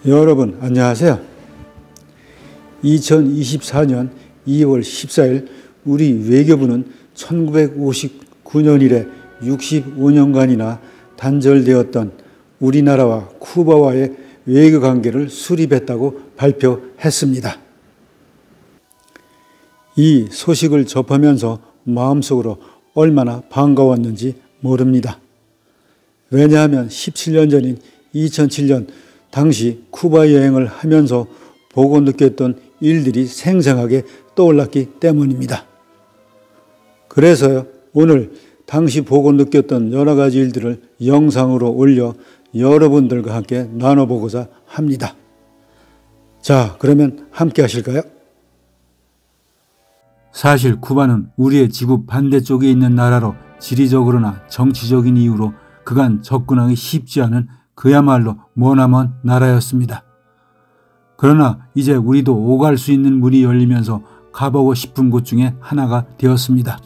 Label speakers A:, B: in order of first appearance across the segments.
A: 여러분 안녕하세요. 2024년 2월 14일 우리 외교부는 1959년 이래 65년간이나 단절되었던 우리나라와 쿠바와의 외교관계를 수립했다고 발표했습니다. 이 소식을 접하면서 마음속으로 얼마나 반가웠는지 모릅니다. 왜냐하면 17년 전인 2007년 당시 쿠바 여행을 하면서 보고 느꼈던 일들이 생생하게 떠올랐기 때문입니다. 그래서 오늘 당시 보고 느꼈던 여러 가지 일들을 영상으로 올려 여러분들과 함께 나눠보고자 합니다. 자, 그러면 함께 하실까요?
B: 사실 쿠바는 우리의 지구 반대쪽에 있는 나라로 지리적으로나 정치적인 이유로 그간 접근하기 쉽지 않은 그야말로 머나먼 나라였습니다. 그러나 이제 우리도 오갈 수 있는 문이 열리면서 가보고 싶은 곳 중에 하나가 되었습니다.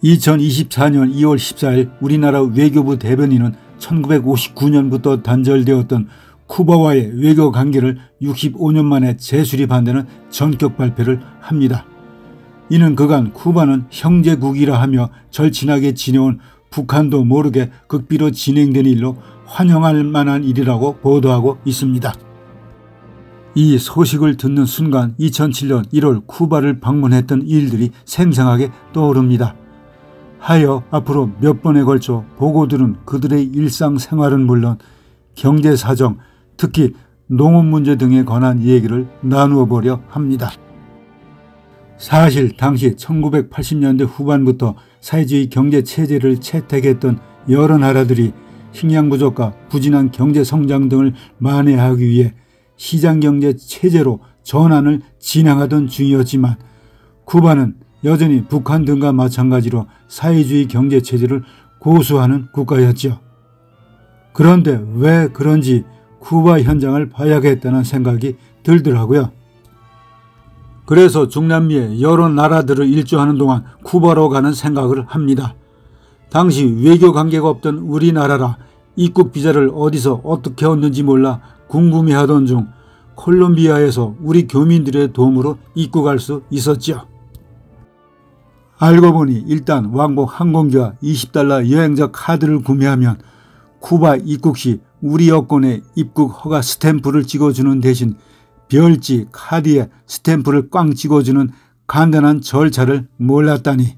B: 2024년 2월 14일 우리나라 외교부 대변인은 1959년부터 단절되었던 쿠바와의 외교 관계를 65년 만에 재수립한다는 전격 발표를 합니다. 이는 그간 쿠바는 형제국이라 하며 절친하게 지내온 북한도 모르게 극비로 진행된 일로 환영할 만한 일이라고 보도하고 있습니다. 이 소식을 듣는 순간 2007년 1월 쿠바를 방문했던 일들이 생생하게 떠오릅니다. 하여 앞으로 몇 번에 걸쳐 보고 들은 그들의 일상생활은 물론 경제사정, 특히 농업 문제 등에 관한 얘기를 나누어 보려 합니다. 사실 당시 1980년대 후반부터 사회주의 경제체제를 채택했던 여러 나라들이 식량 부족과 부진한 경제성장 등을 만회하기 위해 시장경제체제로 전환을 진행하던 중이었지만 쿠바는 여전히 북한 등과 마찬가지로 사회주의 경제체제를 고수하는 국가였죠. 그런데 왜 그런지 쿠바 현장을 봐야겠다는 생각이 들더라고요. 그래서 중남미의 여러 나라들을 일주하는 동안 쿠바로 가는 생각을 합니다. 당시 외교 관계가 없던 우리나라라 입국 비자를 어디서 어떻게 얻는지 몰라 궁금해하던 중 콜롬비아에서 우리 교민들의 도움으로 입국할 수 있었죠. 알고 보니 일단 왕복 항공기와 $20 여행자 카드를 구매하면 쿠바 입국 시 우리 여권에 입국 허가 스탬프를 찍어주는 대신 별지 카드에 스탬프를 꽝 찍어주는 간단한 절차를 몰랐다니.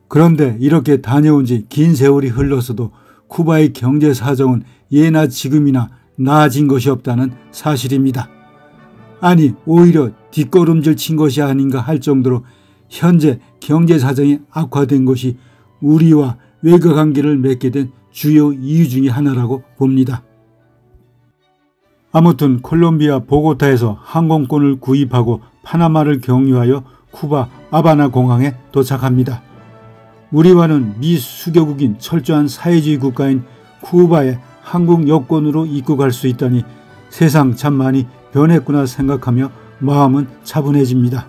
B: 그런데 이렇게 다녀온 지 긴 세월이 흘러서도 쿠바의 경제 사정은 예나 지금이나 나아진 것이 없다는 사실입니다. 아니 오히려 뒷걸음질 친 것이 아닌가 할 정도로 현재 경제 사정이 악화된 것이 우리와 외교 관계를 맺게 된 주요 이유 중에 하나라고 봅니다. 아무튼 콜롬비아 보고타에서 항공권을 구입하고 파나마를 경유하여 쿠바 아바나 공항에 도착합니다. 우리와는 미수교국인 철저한 사회주의 국가인 쿠바에 한국 여권으로 입국할 수 있다니 세상 참 많이 변했구나 생각하며 마음은 차분해집니다.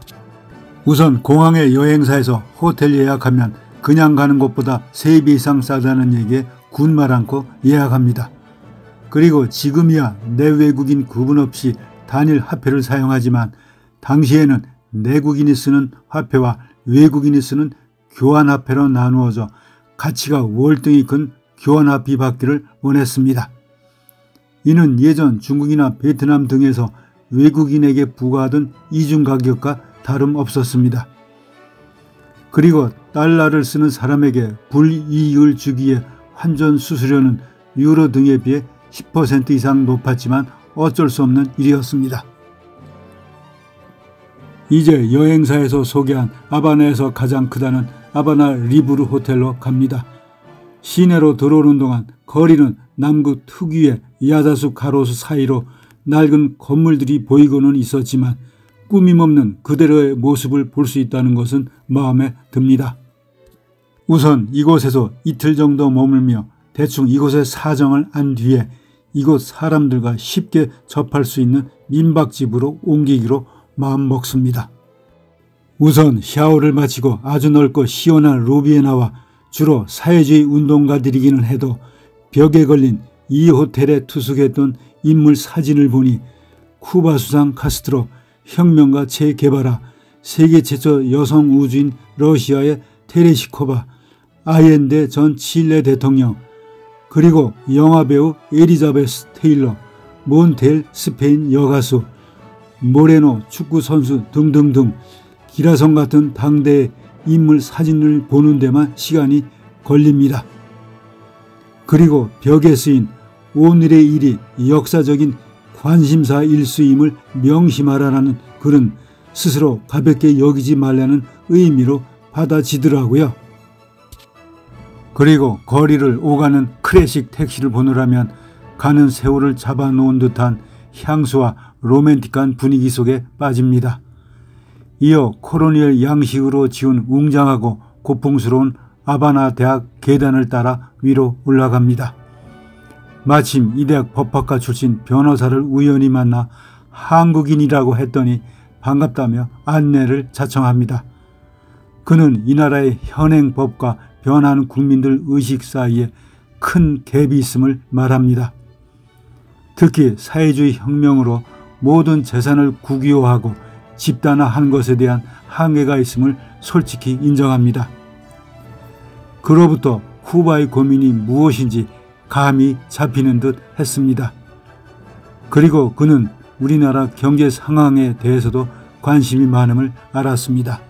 B: 우선 공항의 여행사에서 호텔 예약하면 그냥 가는 곳보다 3배 이상 싸다는 얘기에 군말 않고 예약합니다. 그리고 지금이야 내외국인 구분 없이 단일 화폐를 사용하지만 당시에는 내국인이 쓰는 화폐와 외국인이 쓰는 교환화폐로 나누어져 가치가 월등히 큰 교환화폐 받기를 원했습니다. 이는 예전 중국이나 베트남 등에서 외국인에게 부과하던 이중가격과 다름없었습니다. 그리고 달러를 쓰는 사람에게 불이익을 주기에 환전 수수료는 유로 등에 비해 10% 이상 높았지만 어쩔 수 없는 일이었습니다. 이제 여행사에서 소개한 아바나에서 가장 크다는 아바나 리브르 호텔로 갑니다. 시내로 들어오는 동안 거리는 남극 특유의 야자수 가로수 사이로 낡은 건물들이 보이고는 있었지만 꾸밈없는 그대로의 모습을 볼 수 있다는 것은 마음에 듭니다. 우선 이곳에서 이틀 정도 머물며 대충 이곳의 사정을 안 뒤에 이곳 사람들과 쉽게 접할 수 있는 민박집으로 옮기기로 마음먹습니다. 우선 샤워를 마치고 아주 넓고 시원한 로비에 나와 주로 사회주의 운동가들이기는 해도 벽에 걸린 이 호텔에 투숙했던 인물 사진을 보니 쿠바 수상 카스트로, 혁명가 체 게바라, 세계 최초 여성 우주인 러시아의 테레시코바, 아옌데 전 칠레 대통령, 그리고 영화배우 엘리자베스 테일러, 몬텔 스페인 여가수, 모레노 축구선수 등등등 기라성 같은 당대의 인물 사진을 보는 데만 시간이 걸립니다. 그리고 벽에 쓰인 오늘의 일이 역사적인 관심사 일수임을 명심하라는 글은 스스로 가볍게 여기지 말라는 의미로 받아지더라고요. 그리고 거리를 오가는 클래식 택시를 보느라면 가는 세월을 잡아놓은 듯한 향수와 로맨틱한 분위기 속에 빠집니다. 이어 코로니엘 양식으로 지은 웅장하고 고풍스러운 아바나 대학 계단을 따라 위로 올라갑니다. 마침 이 대학 법학과 출신 변호사를 우연히 만나 한국인이라고 했더니 반갑다며 안내를 자청합니다. 그는 이 나라의 현행 법과 변하는 국민들 의식 사이에 큰 갭이 있음을 말합니다. 특히 사회주의 혁명으로 모든 재산을 국유화하고 집단화한 것에 대한 한계가 있음을 솔직히 인정합니다. 그로부터 쿠바의 고민이 무엇인지 감이 잡히는 듯 했습니다. 그리고 그는 우리나라 경제 상황에 대해서도 관심이 많음을 알았습니다.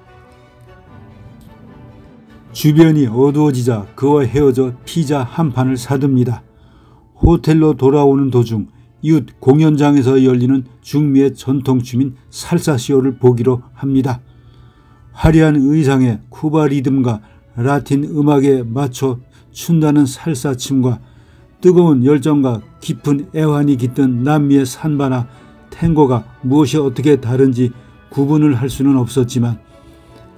B: 주변이 어두워지자 그와 헤어져 피자 한 판을 사듭니다. 호텔로 돌아오는 도중 이웃 공연장에서 열리는 중미의 전통춤인 살사쇼를 보기로 합니다. 화려한 의상에 쿠바 리듬과 라틴 음악에 맞춰 춘다는 살사춤과 뜨거운 열정과 깊은 애환이 깃든 남미의 산바나 탱고가 무엇이 어떻게 다른지 구분을 할 수는 없었지만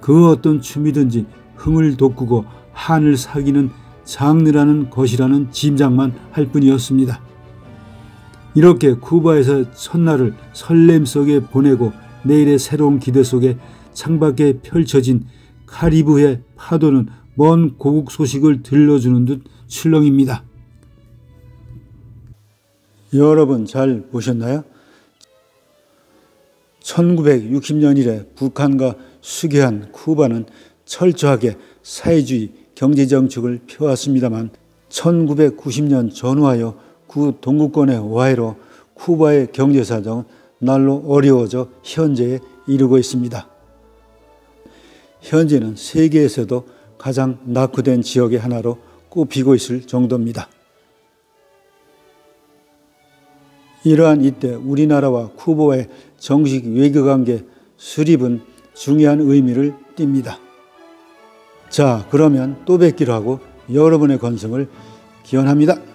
B: 그 어떤 춤이든지 흥을 돋구고 한을 사귀는 장르라는 것이라는 짐작만 할 뿐이었습니다. 이렇게 쿠바에서 첫날을 설렘 속에 보내고 내일의 새로운 기대 속에 창밖에 펼쳐진 카리브해 파도는 먼 고국 소식을 들려주는 듯 출렁입니다.
A: 여러분 잘 보셨나요? 1960년 이래 북한과 수교한 쿠바는 철저하게 사회주의 경제정책을 펴왔습니다만 1990년 전후하여 구 동구권의 와해로 쿠바의 경제사정은 날로 어려워져 현재에 이르고 있습니다. 현재는 세계에서도 가장 낙후된 지역의 하나로 꼽히고 있을 정도입니다. 이러한 이때 우리나라와 쿠바의 정식 외교관계 수립은 중요한 의미를 띱니다. 자, 그러면 또 뵙기로 하고 여러분의 건승을 기원합니다.